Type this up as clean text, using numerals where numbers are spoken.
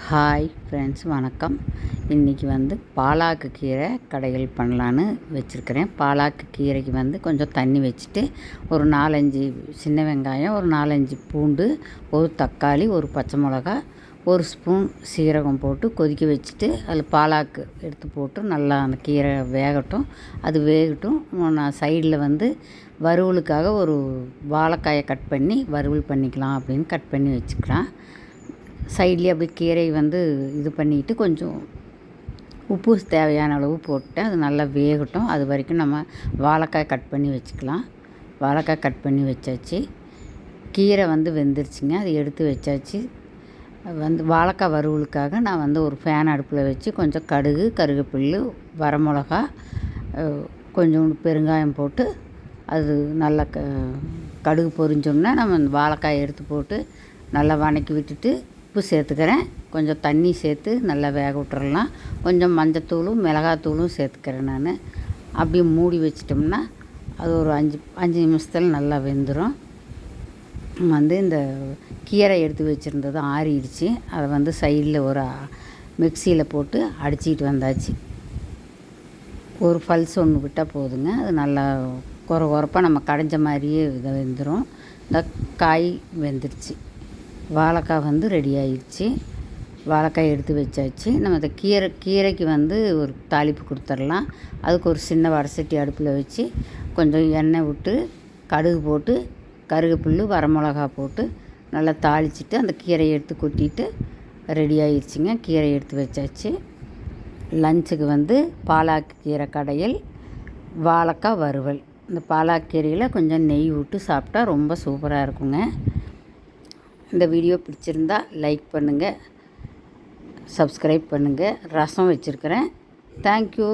Hi friends, வணக்கம். இன்றைக்கி பாலாக்கு கீரை கடைகள் பண்ணலான்னு வச்சுருக்கிறேன். பாலாக்கு கீரைக்கு கொஞ்சம் தண்ணி வச்சுட்டு ஒரு 4-5 சின்ன வெங்காயம், ஒரு 4-5 பூண்டு, ஒரு தக்காளி, ஒரு பச்சை மிளகா, ஒரு ஸ்பூன் சீரகம் போட்டு கொதிக்க வச்சுட்டு அதில் பாலாக்கு எடுத்து போட்டு நல்லா அந்த கீரை வேகட்டும். அது வேகட்டும். நான் சைடில் வறுவலுக்காக ஒரு வாழைக்காயை கட் பண்ணி வறுவல் பண்ணிக்கலாம் அப்படின்னு கட் பண்ணி வச்சுக்கிறேன். சைட்லேயே அப்படி கீரை இது பண்ணிவிட்டு கொஞ்சம் உப்பு தேவையான அளவு போட்டேன். அது நல்லா வேகட்டும். அது வரைக்கும் நம்ம வாழைக்காய் கட் பண்ணி வச்சுக்கலாம். வாழைக்காய் கட் பண்ணி வச்சாச்சு. கீரை வெந்துருச்சுங்க. அது எடுத்து வச்சாச்சு. வாழைக்காய் வறுவலுக்காக நான் ஒரு ஃபேன் அடுப்பில் வச்சு கொஞ்சம் கடுகு, கருவேப்பிலை, வரமிளகா, கொஞ்சோண்டு பெருங்காயம் போட்டு அது நல்லா கடுகு பொரிஞ்சோன்னா நம்ம வாழைக்காயை எடுத்து போட்டு நல்லா வதக்கி விட்டுட்டு உப்பு சேர்த்துக்கிறேன். கொஞ்சம் தண்ணி சேர்த்து நல்லா வேக விட்டுறலாம். கொஞ்சம் மஞ்சத்தூளும் மிளகாத்தூளும் சேர்த்துக்கிறேன். நான் அப்படியே மூடி வச்சிட்டோம்னா அது ஒரு 5 நிமிஷத்தில் நல்லா வெந்துடும். இந்த கீரை எடுத்து வச்சுருந்தது ஆறிடுச்சு. அதை சைடில் ஒரு மிக்சியில் போட்டு அடிச்சிட்டு வந்தாச்சு. ஒரு பல்ஸ் ஒன்று விட்டால் போதுங்க. அது நல்லா குறப்பாக நம்ம கடைஞ்ச மாதிரியே இதை வெந்துடும். இந்த காய் வெந்துடுச்சு. வாழைக்காய் ரெடி ஆகிடுச்சு. வாழைக்காய் எடுத்து வச்சாச்சு. நம்ம இந்த கீரைக்கு ஒரு தாளிப்பு கொடுத்துடலாம். அதுக்கு ஒரு சின்ன வடசட்டி அடுப்பில் வச்சு கொஞ்சம் எண்ணெய் விட்டு கடுகு போட்டு கருவேப்பிலை, வரமிளகா போட்டு நல்லா தாளிச்சிட்டு அந்த கீரையை எடுத்து கொட்டிட்டு ரெடி ஆகிடுச்சிங்க. கீரை எடுத்து வச்சாச்சு. லஞ்சுக்கு பாலாக்கு கீரை கடையல், வாழைக்காய் வறுவல். இந்த பாலாக்கு கீரையில் கொஞ்சம் நெய் விட்டு சாப்பிட்டா ரொம்ப சூப்பராக இருக்குங்க. இந்த வீடியோ பிடிச்சிருந்தா லைக் பண்ணுங்கள், சப்ஸ்கிரைப் பண்ணுங்கள். ரசம் வச்சுருக்கிறேன். தேங்க்யூ.